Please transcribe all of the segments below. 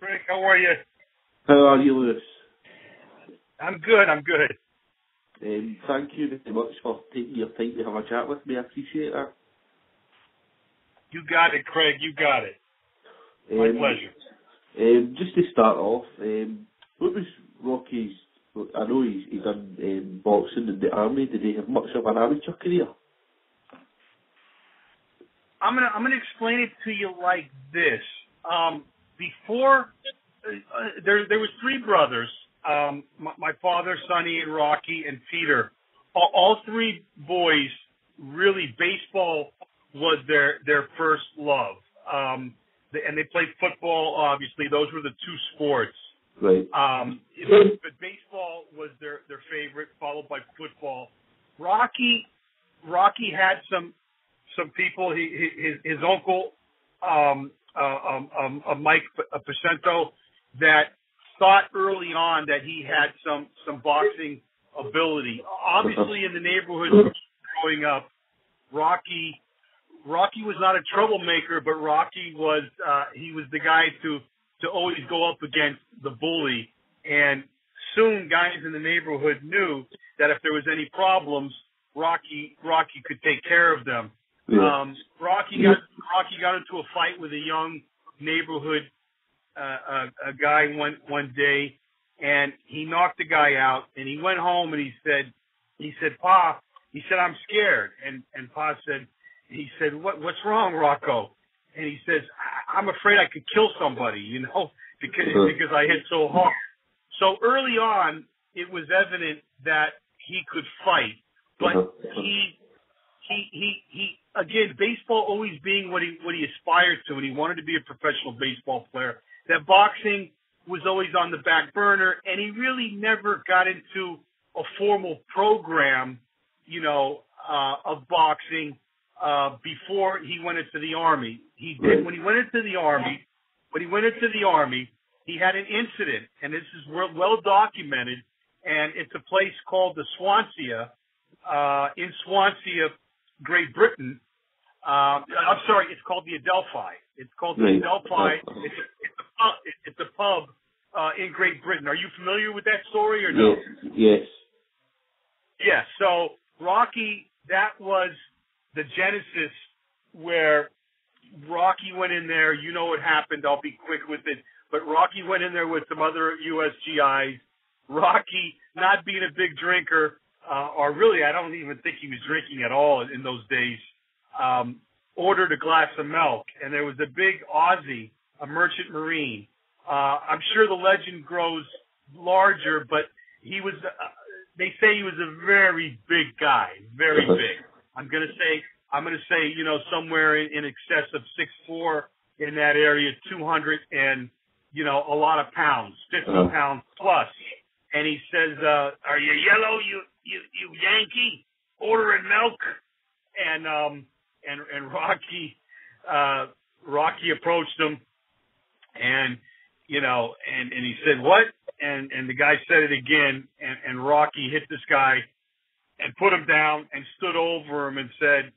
Rick, how are you? How are you, Lewis? I'm good. Thank you very much for taking your time to have a chat with me. I appreciate that. You got it, Craig. You got it. My pleasure. Just to start off, what was Rocky's? I know he's done boxing in the army. Did he have much of an amateur career? I'm gonna explain it to you like this. Before there was three brothers. My father, Sonny, and Rocky, and Peter. All three boys, really, baseball was their first love. And they played football, obviously. Those were the two sports. Right. But baseball was their favorite, followed by football. Rocky had some people. His uncle, Mike Pacento, that thought early on that he had some boxing ability. Obviously, in the neighborhood growing up, Rocky was not a troublemaker, but Rocky was he was the guy to always go up against the bully. And soon, guys in the neighborhood knew that if there was any problems, Rocky could take care of them. Yeah. Rocky got into a fight with a young neighborhood a guy one day, and he knocked the guy out. And he went home and he said, Pa, he said, I'm scared. And Pa said, what's wrong, Rocco? And he says, I'm afraid I could kill somebody, because I hit so hard. So early on, it was evident that he could fight, but he again, baseball always being what he aspired to, and he wanted to be a professional baseball player. That boxing was always on the back burner, and he really never got into a formal program, of boxing before he went into the Army. He did when he went into the Army. He had an incident, and this is well documented, and it's a place called the Swansea, in Swansea, Great Britain. I'm sorry, it's called the Adelphi. It's called the Adelphi. It's a pub in Great Britain. Are you familiar with that story or no? Yes. Yeah, so Rocky, that was the genesis where Rocky went in there. You know what happened. I'll be quick with it. But Rocky went in there with some other U.S. GIs. Rocky, not being a big drinker, or really I don't even think he was drinking at all in those days, ordered a glass of milk. And there was a big Aussie, a merchant marine. I'm sure the legend grows larger, but he was, they say he was a very big guy, very big. I'm going to say, somewhere in excess of 6'4" in that area, 200 and, a lot of pounds, 50 pounds plus. And he says, are you yellow, you Yankee, ordering milk? And Rocky approached him, and he said, what? And the guy said it again, and Rocky hit this guy and put him down and stood over him and said,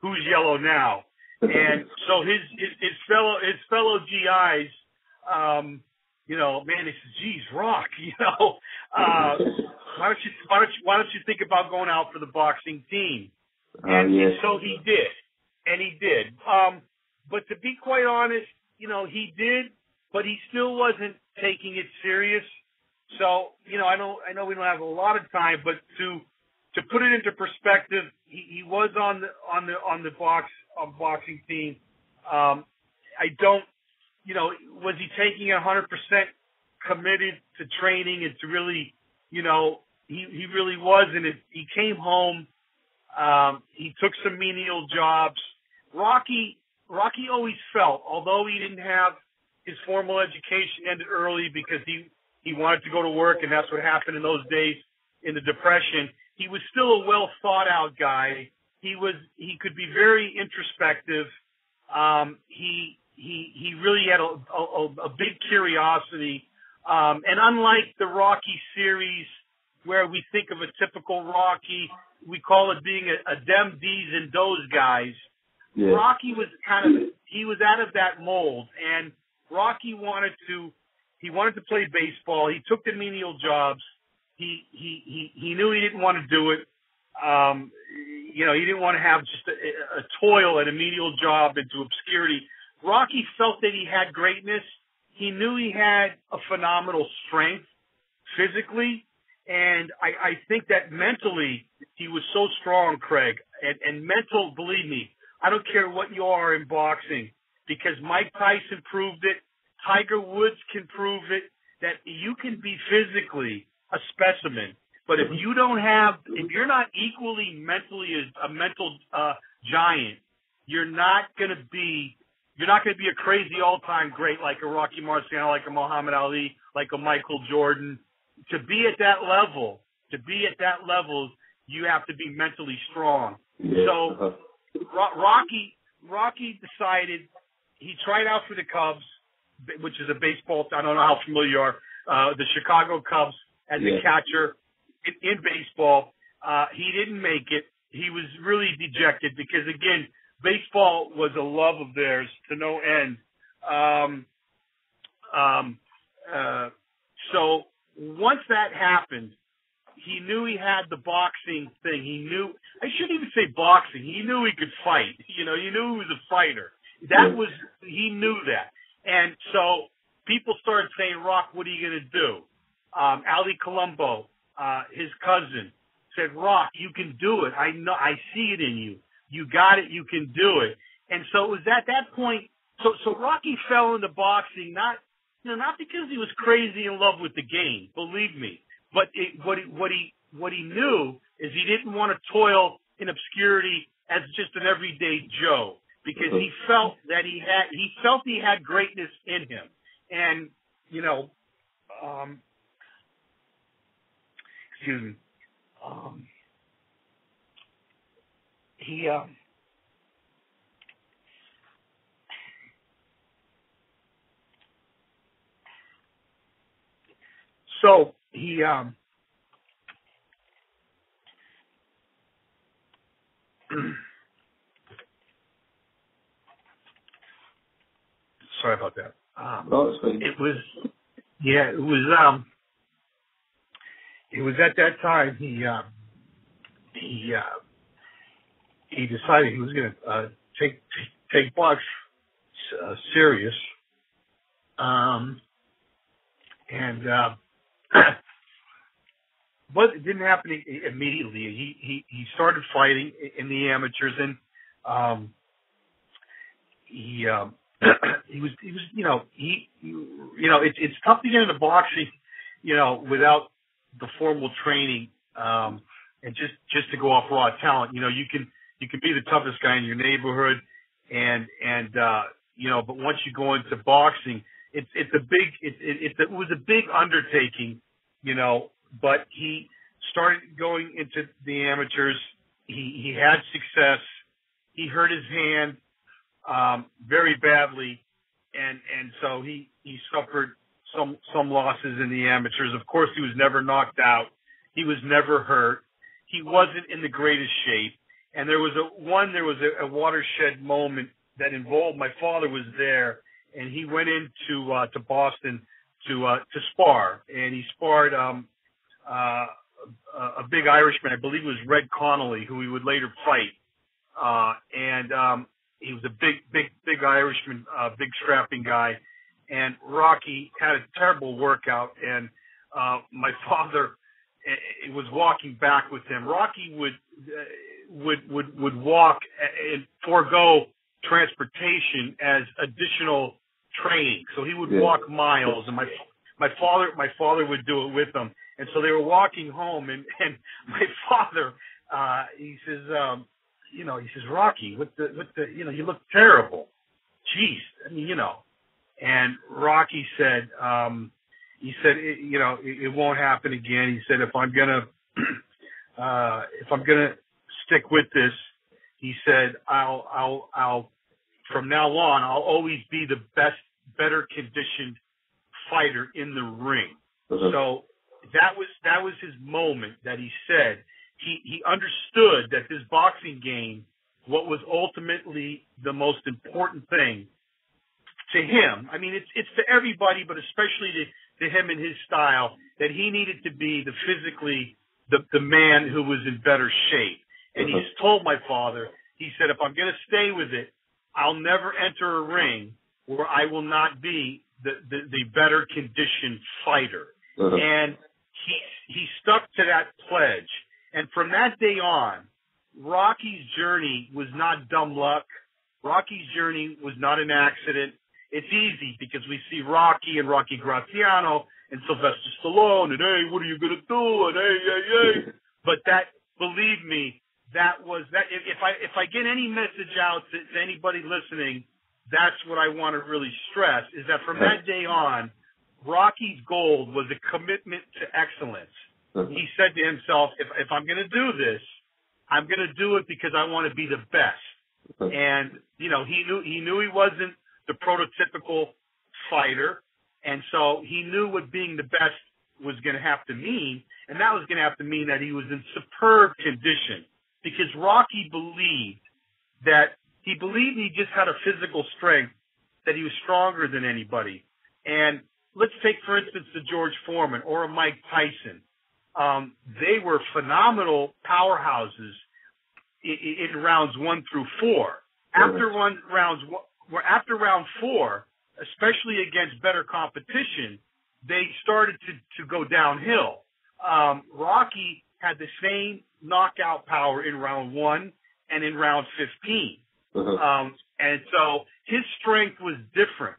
who's yellow now? And so his fellow GIs, man, they said, geez, Rock, why don't you think about going out for the boxing team? And so he did. But to be quite honest, he did, but he still wasn't taking it serious. So, I know we don't have a lot of time, but to put it into perspective, he was on the boxing team. I don't, was he taking 100% committed to training and to really, he really wasn't. He came home. He took some menial jobs. Rocky always felt, although he didn't have his formal education ended early because he wanted to go to work, and that's what happened in those days in the Depression. He was still a well thought out guy. He could be very introspective. He really had a big curiosity. And unlike the Rocky series, where we think of a typical Rocky, we call it being a them, these, and those guys. Yeah. Rocky was he was out of that mold. And Rocky wanted to play baseball. He took the menial jobs. He knew he didn't want to do it. He didn't want to have just a toil at a menial job into obscurity. Rocky felt that he had greatness. He knew he had a phenomenal strength physically, and I think that mentally he was so strong, Craig. And mental, believe me, I don't care what you are in boxing, because Mike Tyson proved it, Tiger Woods can prove it, that you can be physically a specimen, but if you're not equally mentally a mental giant, you're not going to be a crazy all-time great like a Rocky Marciano, like a Muhammad Ali, like a Michael Jordan. To be at that level, you have to be mentally strong. Yeah. So Rocky decided, he tried out for the Cubs, which is a baseball. I don't know how familiar you are. The Chicago Cubs as a catcher in baseball. He didn't make it. He was really dejected because, again, baseball was a love of theirs to no end. So once that happened, he knew he had the boxing thing. I shouldn't even say boxing. He knew he could fight. He knew he was a fighter. He knew that. And so people started saying, Rock, what are you going to do? Ali Colombo, his cousin, said, Rock, you can do it. I know, I see it in you. You got it. You can do it. And so it was at that point. So Rocky fell into boxing, not because he was crazy in love with the game, believe me, but what he knew is he didn't want to toil in obscurity as just an everyday Joe, because he felt that he had greatness in him. And, excuse me, so he sorry about that. It was at that time he decided he was going to take box serious, but it didn't happen immediately. He started fighting in the amateurs, and it's tough to get into boxing, without the formal training, and just to go off raw talent. You can be the toughest guy in your neighborhood, but once you go into boxing, it was a big undertaking, but he started going into the amateurs. He had success. He hurt his hand very badly, and so he suffered some losses in the amateurs. Of course, he was never knocked out. He was never hurt. He wasn't in the greatest shape. And there was a watershed moment that involved, my father was there, and he went into to Boston to spar, and he sparred a big Irishman, I believe it was Red Connolly, who he would later fight. He was a big Irishman, big strapping guy. And Rocky had a terrible workout, and my father was walking back with him. Rocky would walk and forego transportation as additional training. So he would walk miles, and my father would do it with him. And so they were walking home, and my father, he says, Rocky, you look terrible. Jeez, And Rocky said, it won't happen again. He said, if I'm gonna stick with this, he said, I'll from now on, I'll always be the better conditioned fighter in the ring. Uh-huh. So that was his moment that he said he understood that this boxing game, what was ultimately the most important thing, to him, I mean, it's to everybody, but especially to him and his style, that he needed to be the man who was in better shape. And he's told my father, he said, if I'm going to stay with it, I'll never enter a ring where I will not be the better conditioned fighter. And he stuck to that pledge. And from that day on, Rocky's journey was not dumb luck. Rocky's journey was not an accident. It's easy because we see Rocky and Rocky Graziano and Sylvester Stallone and, hey, what are you going to do? And hey. But that, believe me, that was that. If I get any message out to anybody listening, that's what I want to really stress, is that from that day on, Rocky's goal was a commitment to excellence. He said to himself, if I'm going to do this, I'm going to do it because I want to be the best. And, you know, he knew he wasn't the prototypical fighter. And so he knew what being the best was going to have to mean. And that was going to have to mean that he was in superb condition, because Rocky believed he just had a physical strength, that he was stronger than anybody. And let's take, for instance, the George Foreman or a Mike Tyson. They were phenomenal powerhouses in rounds 1 through 4. After round 4, especially against better competition, they started to go downhill. Rocky had the same knockout power in round 1 and in round 15. And so his strength was different.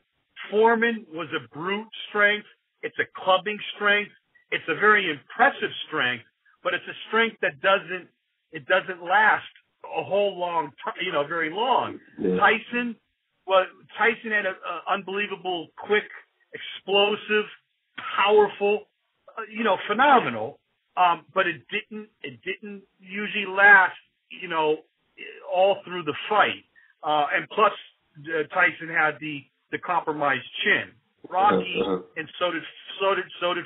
Foreman was a brute strength. It's a clubbing strength. It's a very impressive strength, but it's a strength that doesn't last a whole long time, very long. Tyson had an unbelievable, quick, explosive, powerful, phenomenal. But it didn't usually last, all through the fight. And plus, Tyson had the compromised chin. Rocky, and so did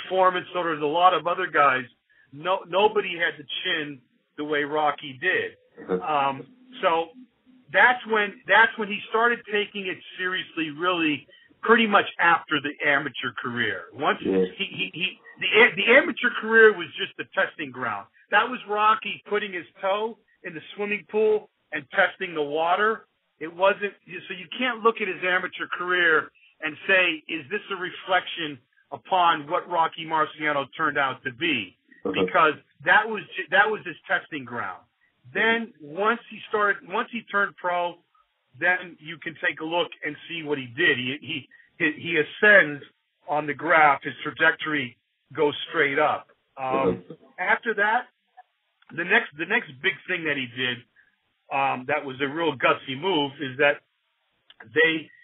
Foreman, so did a lot of other guys. Nobody had the chin the way Rocky did. So that's when he started taking it seriously, really, pretty much after the amateur career. Once the amateur career was just the testing ground. That was Rocky putting his toe in the swimming pool and testing the water. It wasn't, so you can't look at his amateur career and say, is this a reflection upon what Rocky Marciano turned out to be? Because that was his testing ground. Then once he turned pro, then you can take a look and see what he did. He ascends on the graph. His trajectory goes straight up. After that, the next big thing that he did, that was a real gutsy move, is that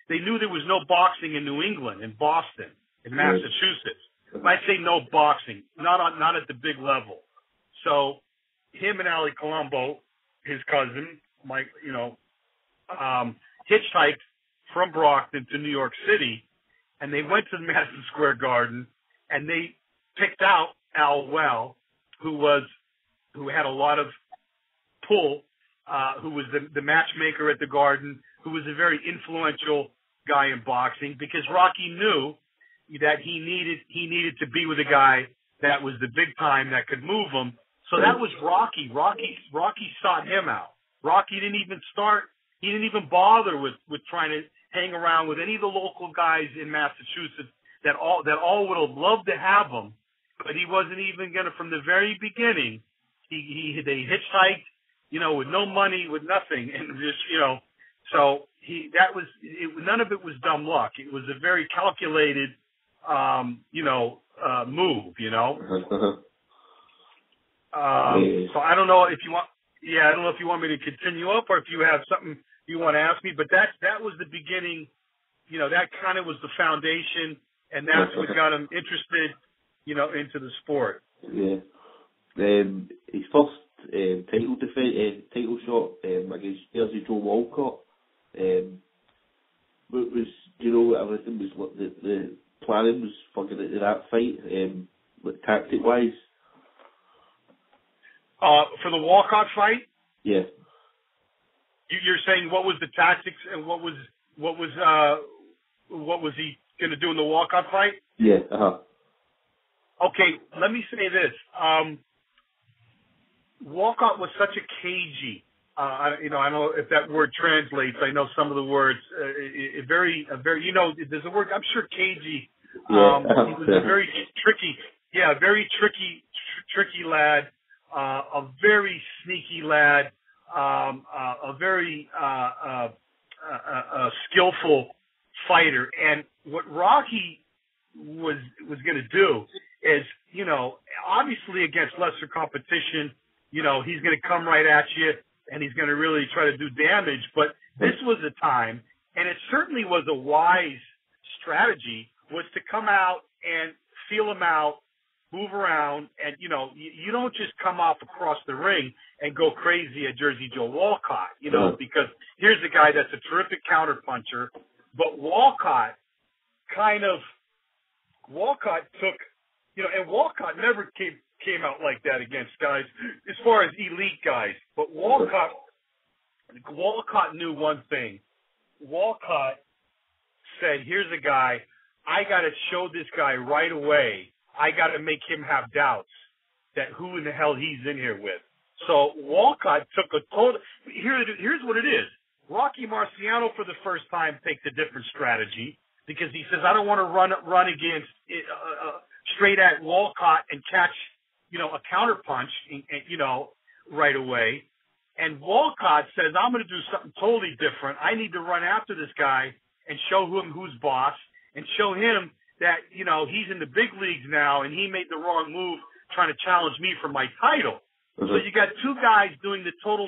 they knew there was no boxing in New England, in Boston, in Massachusetts. When I say no boxing, not at the big level. So him and Ali Colombo, his cousin, Mike, hitchhiked from Brockton to New York City, and they went to the Madison Square Garden, and they picked out Al Well, who had a lot of pull, who was the matchmaker at the Garden, who was a very influential guy in boxing, because Rocky knew that he needed to be with a guy that was the big time, that could move him. So that was Rocky. Rocky sought him out. Rocky didn't even bother with trying to hang around with any of the local guys in Massachusetts that all would have loved to have him, but he wasn't even gonna, from the very beginning. They hitchhiked, with no money, with nothing, and just, so none of it was dumb luck. It was a very calculated, move, So I don't know if you want me to continue up, or if you have something you want to ask me, but that was the beginning, that kind of was the foundation, and that's what got him interested, into the sport. Yeah. His first title shot against Jersey Joe Walcott, was, everything was what the planning was for that fight, tactic wise. For the Walcott fight? Yeah. You're saying what was the tactics and what was what was he going to do in the Walcott fight? Yeah. Okay, let me say this. Walcott was such a cagey. I don't know if that word translates. I know some of the words. There's a word. I'm sure cagey. He was a very tricky. Yeah, a very tricky lad. A very sneaky lad. A very skillful fighter. And what Rocky was going to do is, obviously against lesser competition, he's going to come right at you and he's going to really try to do damage. But this was a time, and it certainly was a wise strategy, was to come out and feel him out, move around, and, you don't just come off across the ring and go crazy at Jersey Joe Walcott, because here's a guy that's a terrific counterpuncher, but Walcott took, and Walcott never came out like that against guys as far as elite guys. But Walcott knew one thing. Walcott said, here's a guy, I got to show this guy right away. I got to make him have doubts that who in the hell he's in here with. So Walcott took a total, here's what it is. Rocky Marciano for the first time takes a different strategy, because he says, I don't want to run against straight at Walcott and catch, a counterpunch, right away. And Walcott says, I'm going to do something totally different. I need to run after this guy and show him who's boss, and show him that, he's in the big leagues now and he made the wrong move trying to challenge me for my title. So you got two guys doing the total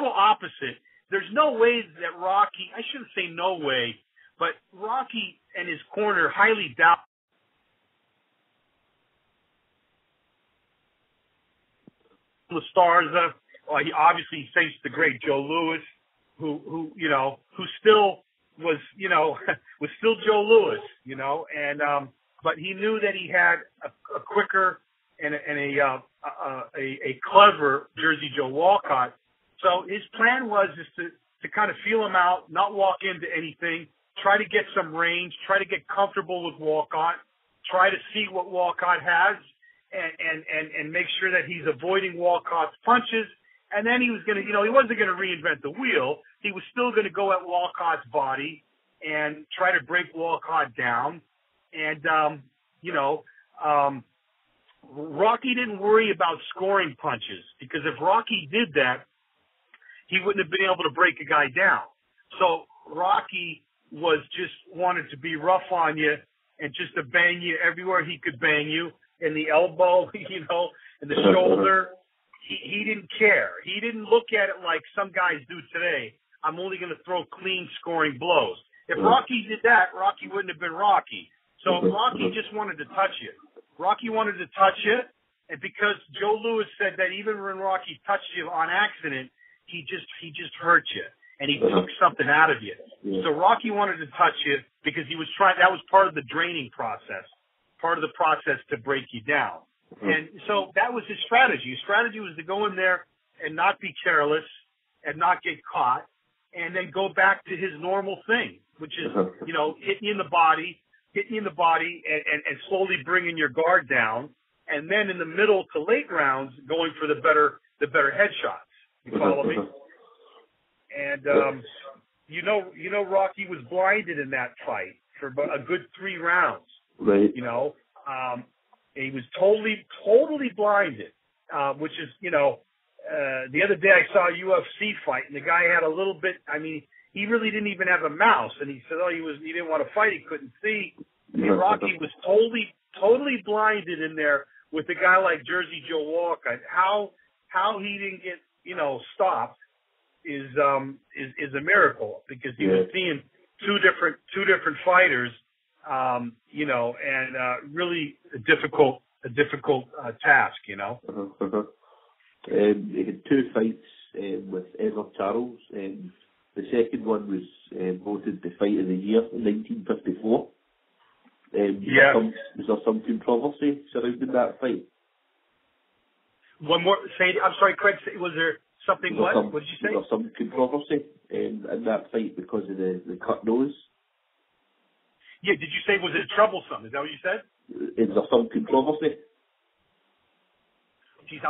opposite. There's no way that Rocky, I shouldn't say no way, but Rocky and his corner highly doubt the stars. He obviously faced the great Joe Louis, who still was, was still Joe Louis, and but he knew that he had a quicker and a clever Jersey Joe Walcott. So his plan was to kind of feel him out, not walk into anything, try to get some range, try to get comfortable with Walcott, try to see what Walcott has, and make sure that he's avoiding Walcott's punches. And then he was going to, he wasn't going to reinvent the wheel. He was still going to go at Walcott's body and try to break Walcott down. And, Rocky didn't worry about scoring punches, because if Rocky did that, he wouldn't have been able to break a guy down. So Rocky was just wanted to be rough on you and just to bang you everywhere he could bang you, in the elbow, in the shoulder. He didn't care. He didn't look at it like some guys do today. I'm only going to throw clean scoring blows. If Rocky did that, Rocky wouldn't have been Rocky. So Rocky just wanted to touch you. Rocky wanted to touch you, and because Joe Louis said that even when Rocky touched you on accident, he just hurt you, and he took something out of you. So Rocky wanted to touch you because he was trying. That was part of the draining process, part of the process to break you down. And so that was his strategy. His strategy was to go in there and not be careless and not get caught, and then go back to his normal thing, which is, hitting you in the body and slowly bringing your guard down. And then in the middle to late rounds, going for the better headshots. You follow me? And, Rocky was blinded in that fight for about a good 3 rounds. Right. He was totally blinded, which is, the other day I saw a UFC fight, and the guy had a little bit, he really didn't even have a mouse, and he said, he didn't want to fight, he couldn't see. Rocky was totally blinded in there with a guy like Jersey Joe Walcott. How he didn't get, stopped is a miracle, because he was seeing two different fighters, and really a difficult task, He had 2 fights with Edward Charles. The second one was voted the fight of the year in 1954. Was there some controversy surrounding that fight? One more. I'm sorry, Craig. Was there something? What did you say? Was there some controversy in that fight because of the cut nose? Yeah, did you say, was it troublesome? Is that what you said? Is there some controversy? Geez,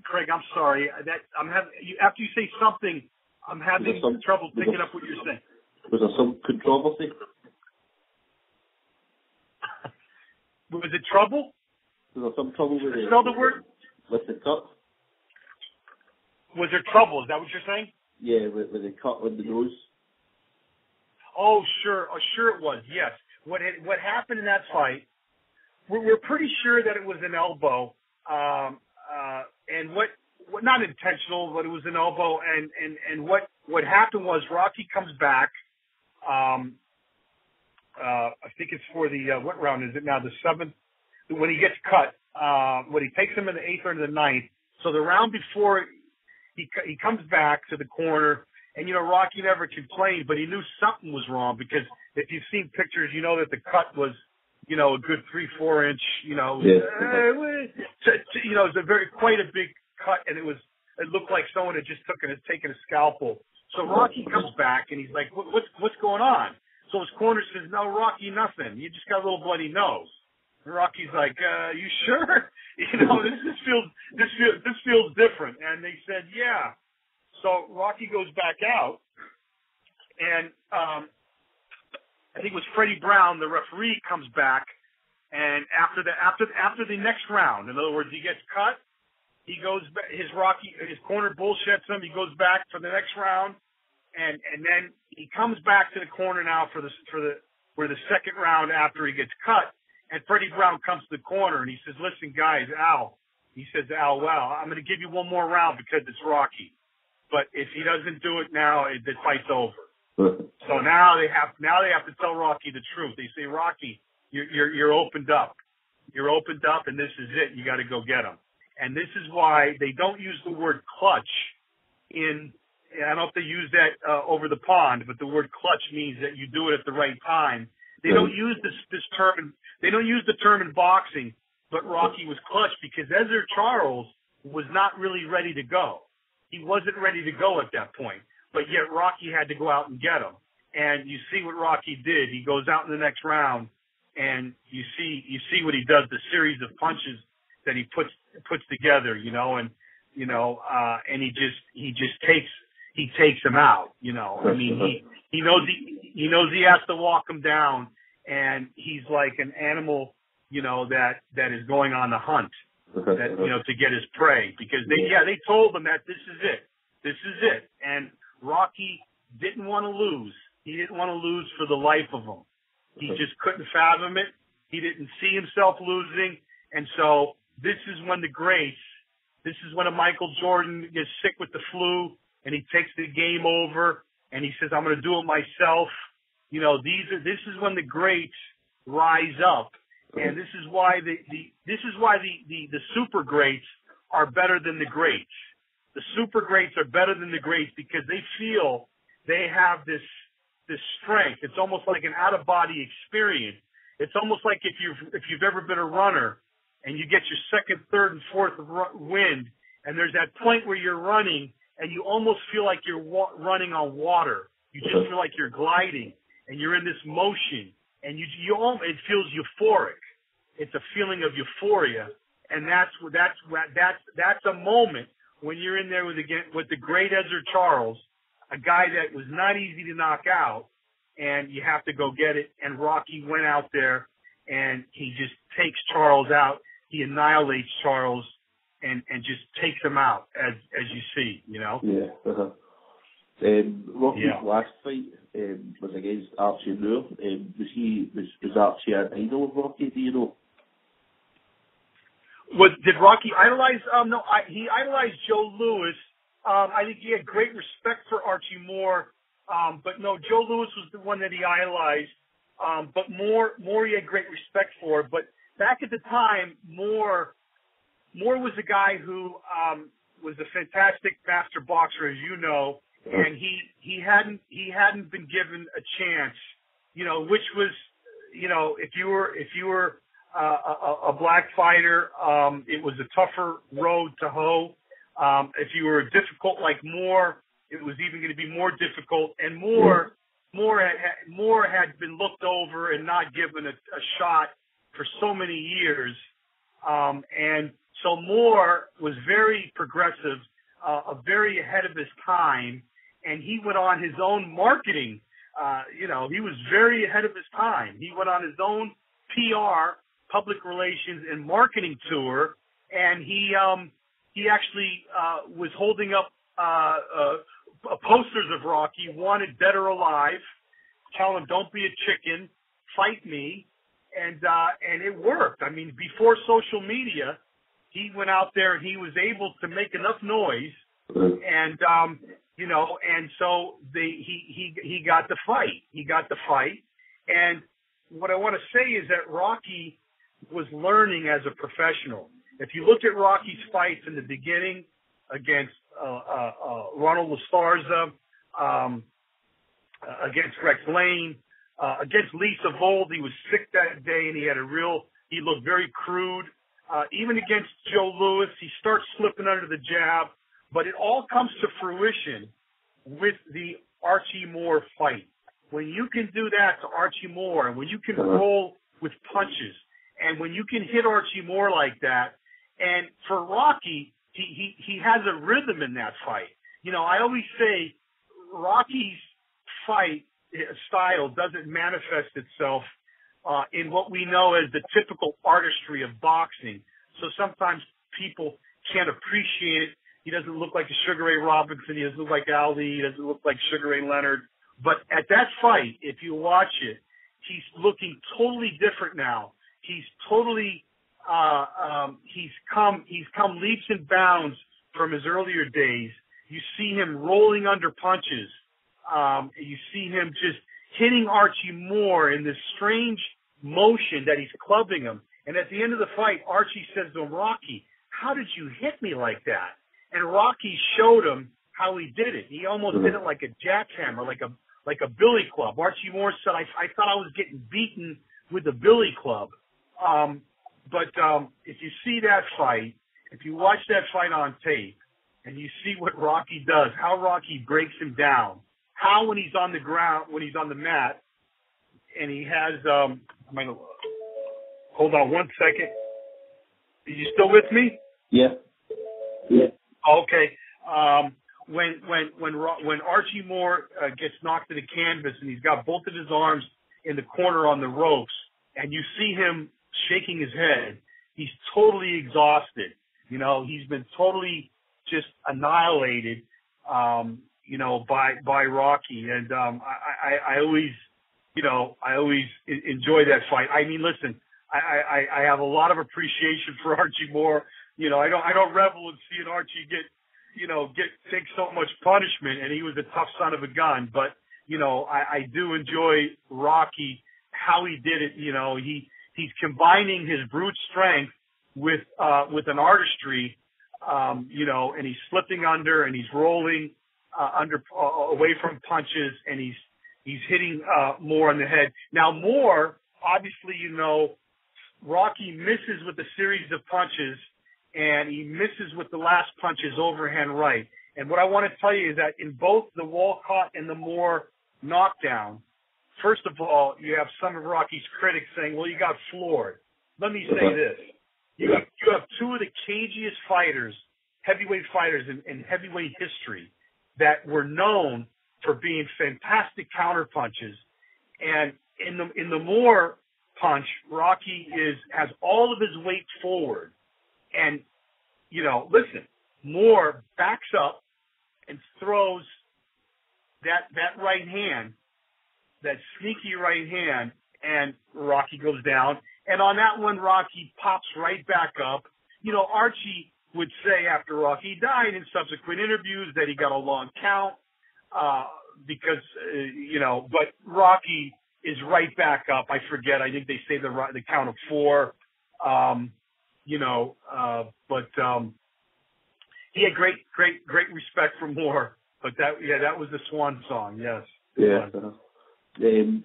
Craig, I'm sorry. After you say something, I'm having trouble picking up what you're saying. Was there some controversy? Was it trouble? Was there some trouble with it? Spell the word? With the cut? Was there trouble? Is that what you're saying? Yeah, with the cut on the nose. Oh, sure. Oh, sure it was. Yes. What happened in that fight? We're pretty sure that it was an elbow, and what not intentional, but it was an elbow. And what happened was Rocky comes back. I think it's for the what round is it now? The 7th. When he gets cut, when he takes him in the 8th or in the 9th. So the round before, he comes back to the corner. And, Rocky never complained, but he knew something was wrong because if you've seen pictures, you know that the cut was, a good 3-4 inch, it was quite a big cut, and it looked like someone had just taken a scalpel. So Rocky comes back and he's like, what's going on? So his corner says, no, Rocky, nothing. You just got a little bloody nose. And Rocky's like, you sure? This feels different. And they said, yeah. So Rocky goes back out, and I think it was Freddie Brown, the referee, comes back, and after the next round, in other words, he gets cut, he goes back, his corner bullshits him, he goes back for the next round, and then he comes back to the corner now for the second round after he gets cut, and Freddie Brown comes to the corner and he says, listen guys, Al, well, I'm going to give you one more round because it's Rocky. But if he doesn't do it now, the fight's over. So now they have to tell Rocky the truth. They say, Rocky, you're opened up. You're opened up, and this is it. You got to go get him. And this is why they don't use the word clutch I don't know if they use that over the pond, but the word clutch means that you do it at the right time. They don't use this term. They don't use the term in boxing, but Rocky was clutch because Ezra Charles was not really ready to go. He wasn't ready to go at that point, but yet Rocky had to go out and get him. And you see what Rocky did. He goes out in the next round, and you see what he does, the series of punches that he puts together, and he just takes him out, I mean, he knows he has to walk him down, and he's like an animal, that is going on the hunt. That, to get his prey, because they told him that this is it. And Rocky didn't want to lose. He didn't want to lose for the life of him. He just couldn't fathom it. He didn't see himself losing. And so this is when a Michael Jordan gets sick with the flu and he takes the game over and he says, I'm going to do it myself. This is when the greats rise up. And this is why the super greats are better than the greats. The super greats are better than the greats because they feel they have this strength. It's almost like an out of body experience. It's almost like if you've ever been a runner and you get your second, third, and fourth wind, and there's that point where you're running and you almost feel like you're running on water. You just feel like you're gliding and you're in this motion. And it feels euphoric. It's a feeling of euphoria, and that's a moment when you're in there with the great Ezra Charles, a guy that was not easy to knock out, and you have to go get it. And Rocky went out there, and he just takes Charles out. He annihilates Charles, and just takes him out, as you see, Yeah. Rocky's last fight was against Archie Moore. Was Archie an idol of Rocky? Do you know? Did Rocky idolize? No, he idolized Joe Louis. I think he had great respect for Archie Moore, but no, Joe Louis was the one that he idolized. But Moore he had great respect for. But back at the time, Moore was a guy who was a fantastic master boxer, as you know. And he hadn't been given a chance, which was, if you were a black fighter, it was a tougher road to hoe. If you were difficult like Moore, it was even going to be more difficult. And Moore, Moore had been looked over and not given a shot for so many years, and so Moore was very progressive, very ahead of his time, and he went on his own marketing. He was very ahead of his time. He went on his own PR, public relations, and marketing tour, and he actually was holding up posters of Rocky, wanted dead or alive, telling him, "Don't be a chicken, fight me," and it worked. I mean, before social media, he went out there and he was able to make enough noise, and and so he got the fight. He got the fight, and what I want to say is that Rocky was learning as a professional. If you look at Rocky's fights in the beginning against Ronald Lastarza, against Rex Lane, against Lisa Vold, he was sick that day and he looked very crude. Even against Joe Louis, he starts slipping under the jab, but it all comes to fruition with the Archie Moore fight. When you can do that to Archie Moore, and when you can roll with punches, and when you can hit Archie Moore like that, and for Rocky, he has a rhythm in that fight. I always say Rocky's fight style doesn't manifest itself in what we know as the typical artistry of boxing. So sometimes people can't appreciate it. He doesn't look like a Sugar Ray Robinson. He doesn't look like Ali. He doesn't look like Sugar Ray Leonard. But at that fight, if you watch it, he's looking totally different now. He's totally he's come leaps and bounds from his earlier days. You see him rolling under punches. You see him just hitting Archie Moore in this strange motion that he's clubbing him. And at the end of the fight, Archie says to him, "Rocky, how did you hit me like that?" And Rocky showed him how he did it. He almost did it like a jackhammer, like a billy club. Archie Moore said, I thought I was getting beaten with a billy club. But if you see that fight, if you watch that fight on tape, and you see what Rocky does, how Rocky breaks him down, how when he's on the ground, when he's on the mat, and he has, hold on one second. Are you still with me? Yeah. Okay. When Archie Moore gets knocked to the canvas and he's got both of his arms in the corner on the ropes, and you see him shaking his head, he's totally exhausted. He's been totally just annihilated, by Rocky. And I always enjoy that fight. I mean, listen, I have a lot of appreciation for Archie Moore. I don't revel in seeing Archie take so much punishment, and he was a tough son of a gun. But I do enjoy Rocky, how he did it. He's combining his brute strength with an artistry, and he's slipping under and he's rolling away from punches, and he's hitting Moore on the head. Now Moore, obviously, Rocky misses with a series of punches, and he misses with the last punch, his overhand right. And what I want to tell you is that in both the Walcott and the Moore knockdown, first of all, you have some of Rocky's critics saying, well, you got floored. Let me say this. You have two of the cagiest fighters, heavyweight fighters in heavyweight history that were known for being fantastic counterpunches. And in the Moore punch, Rocky has all of his weight forward. And, listen, Moore backs up and throws that right hand, that sneaky right hand, and Rocky goes down. And on that one, Rocky pops right back up. Archie would say after Rocky died in subsequent interviews that he got a long count because, but Rocky is right back up. I forget. I think they say the count of 4. But he had great respect for Moore. But that was the swan song. Yes. Yeah.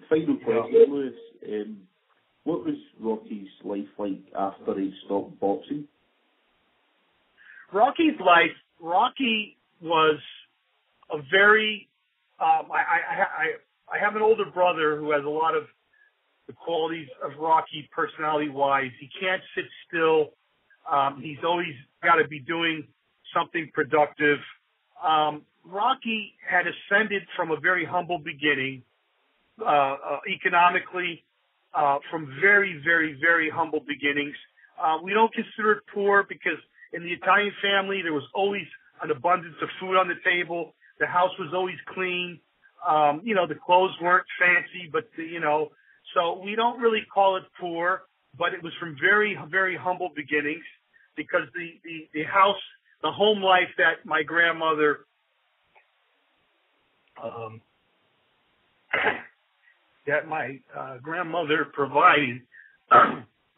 Final question, Lewis. What was Rocky's life like after he stopped boxing? Rocky's life. Rocky was a very. I have an older brother who has a lot of the qualities of Rocky personality-wise. He can't sit still. He's always got to be doing something productive. Rocky had ascended from a very humble beginning, economically, from very, very, very humble beginnings. We don't consider it poor because in the Italian family, there was always an abundance of food on the table. The house was always clean. The clothes weren't fancy, but, so we don't really call it poor, but it was from very, very humble beginnings because the house, the home life that my grandmother provided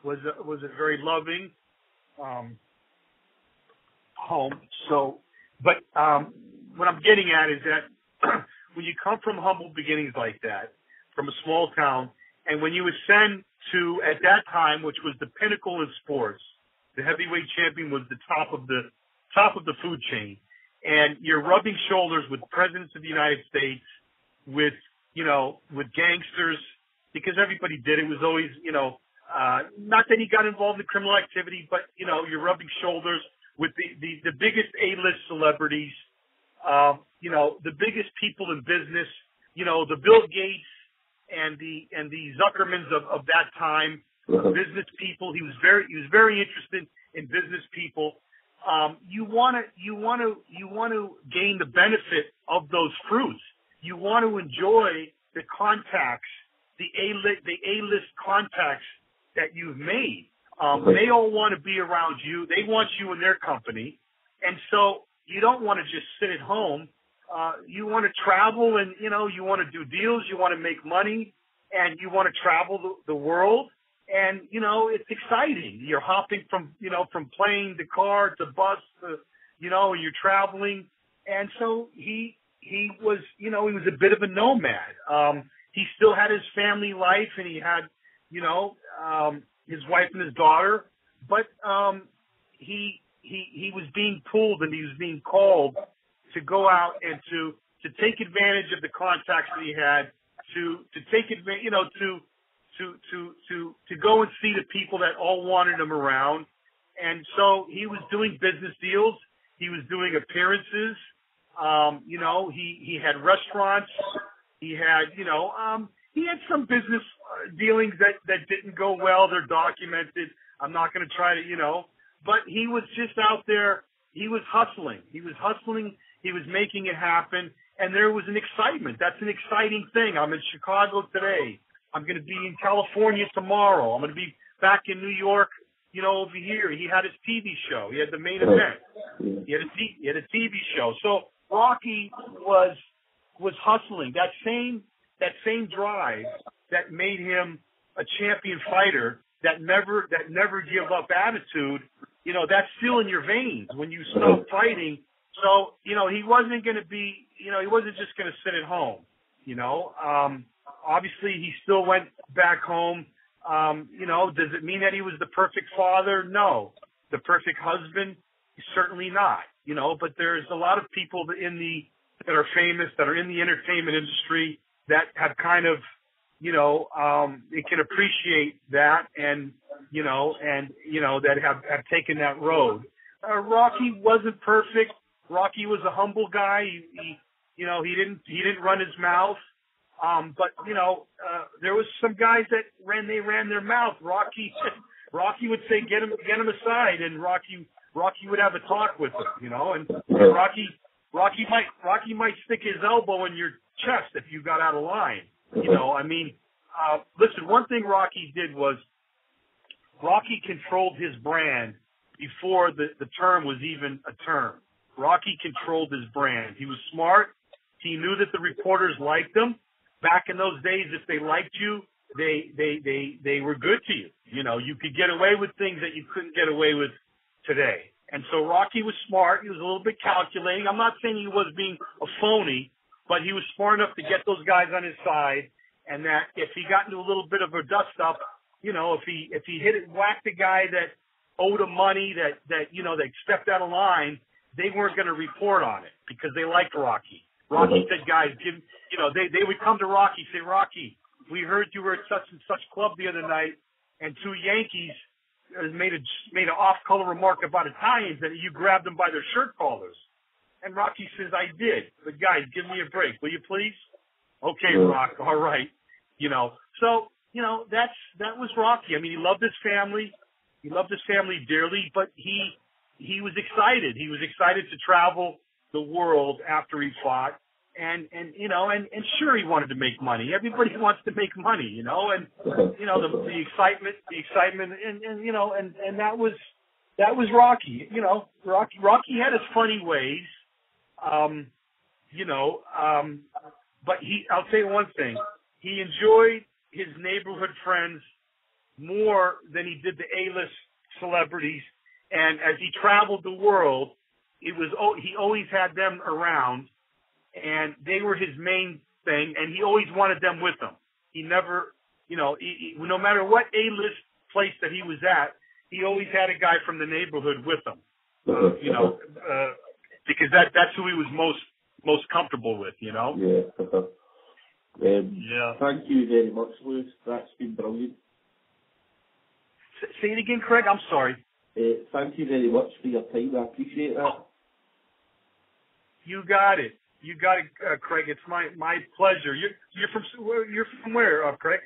was a very loving home. So, but what I'm getting at is that when you come from humble beginnings like that, from a small town, and when you ascend to, at that time, which was the pinnacle in sports, the heavyweight champion was the top of the food chain, and you're rubbing shoulders with presidents of the United States, with gangsters, because everybody did. It was always, not that he got involved in criminal activity, but, you're rubbing shoulders with the biggest A-list celebrities, the biggest people in business, the Bill Gates and the Zuckermans of that time, business people. He was very interested in business people. You want to gain the benefit of those fruits. You want to enjoy the contacts, the A-list contacts that you've made. They all want to be around you. They want you in their company. And so you don't want to just sit at home. You want to travel and, you want to do deals. You want to make money and you want to travel the world. And, it's exciting. You're hopping from plane to car to bus to, you're traveling. And so he was, he was a bit of a nomad. He still had his family life and he had, his wife and his daughter, but, he was being pulled and he was being called to go out and to take advantage of the contacts that he had, to take advantage, to go and see the people that all wanted him around. And so he was doing business deals. He was doing appearances. He had restaurants. He had, he had some business dealings that didn't go well. They're documented. I'm not going to try to, but he was just out there. He was hustling. He was making it happen. And there was an excitement. That's an exciting thing. I'm in Chicago today. I'm going to be in California tomorrow. I'm going to be back in New York, over here. He had his TV show. He had the main event. He had a TV show. So Rocky was hustling. That same drive that made him a champion fighter, that never give up attitude, that's still in your veins when you stop fighting. So, he wasn't going to be, he wasn't just going to sit at home, obviously he still went back home. Does it mean that he was the perfect father? No. The perfect husband? Certainly not, but there's a lot of people that are famous, that are in the entertainment industry that have kind of, they can appreciate that and, that have taken that road. Rocky wasn't perfect. Rocky was a humble guy. He didn't run his mouth. But there was some guys that ran their mouth. Rocky would say, get him aside. And Rocky would have a talk with him, and Rocky might stick his elbow in your chest if you got out of line. Listen, one thing Rocky did was Rocky controlled his brand before the term was even a term. Rocky controlled his brand. He was smart. He knew that the reporters liked him. Back in those days, if they liked you, they were good to you. You could get away with things that you couldn't get away with today. And so Rocky was smart. He was a little bit calculating. I'm not saying he was being a phony, but he was smart enough to get those guys on his side. And that if he got into a little bit of a dust up, if he whacked a guy that owed him money, that stepped out of line, they weren't going to report on it because they liked Rocky. Rocky said, guys, they would come to Rocky, say, Rocky, we heard you were at such and such club the other night, and two Yankees made an off-color remark about Italians, and you grabbed them by their shirt collars. And Rocky says, I did. But guys, give me a break, will you please? Okay, Rock, all right. So, that was Rocky. I mean, he loved his family. He loved his family dearly, but he was excited. He was excited to travel the world after he fought. And sure, he wanted to make money. Everybody wants to make money, and the excitement, and that was Rocky. Rocky had his funny ways, but I'll tell you one thing, he enjoyed his neighborhood friends more than he did the A-list celebrities, and as he traveled the world, he always had them around. And they were his main thing, and he always wanted them with him. He never, no matter what A-list place that he was at, he always had a guy from the neighborhood with him. Because that's who he was most comfortable with, Yeah. Thank you very much, Lewis. That's been brilliant. Say it again, Craig. I'm sorry. Thank you very much for your time. I appreciate that. You got it. You got it, Craig. It's my pleasure. You're from where, Craig?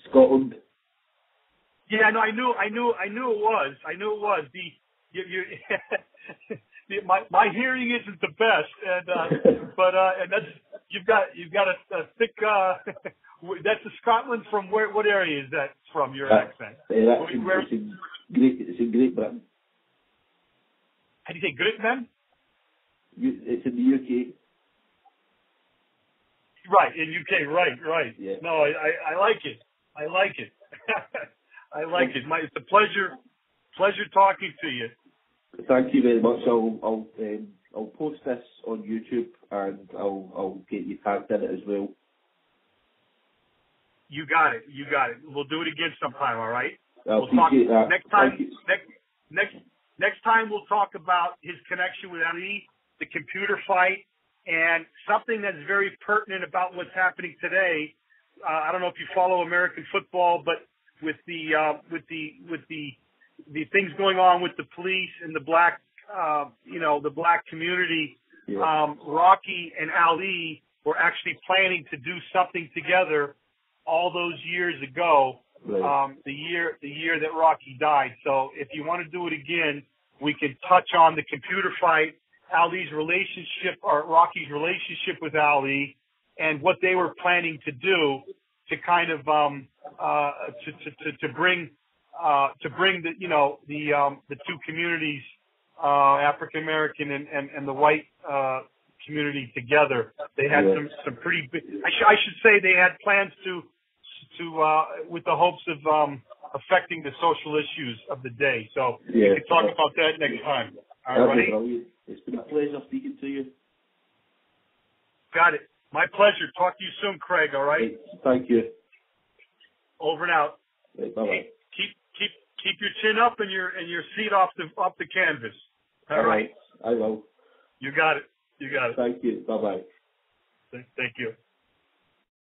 Scotland. Yeah, no, I knew it was. My hearing isn't the best, and that's you've got a thick. That's a Scotland from where? What area is that from? Your accent? It's in Great Britain. How do you say Great Britain? It's in the UK. Right, in UK, right. Yeah. No, I like it. I like it. It's a pleasure talking to you. Thank you very much. I'll post this on YouTube, and I'll get you tagged in it as well. You got it. We'll do it again sometime, all right? I appreciate that. Next time we'll talk about his connection with Ali, the computer fight, and something that's very pertinent about what's happening today. I don't know if you follow American football, but with the things going on with the police and the black community, Rocky and Ali were actually planning to do something together all those years ago. Right. The year that Rocky died. So if you want to do it again, we can touch on the computer fight, Ali's relationship, or Rocky's relationship with Ali, and what they were planning to do to kind of to bring the two communities, African American and the white community together. They had some pretty big. I should say they had plans to with the hopes of affecting the social issues of the day. So we can talk about that next time. All right. It's been a pleasure speaking to you. Got it. My pleasure. Talk to you soon, Craig. All right. Thank you. Over and out. Right, bye-bye. Hey, keep your chin up and your seat off the canvas. All right. I will. You got it. Thank you. Bye-bye. Thank you.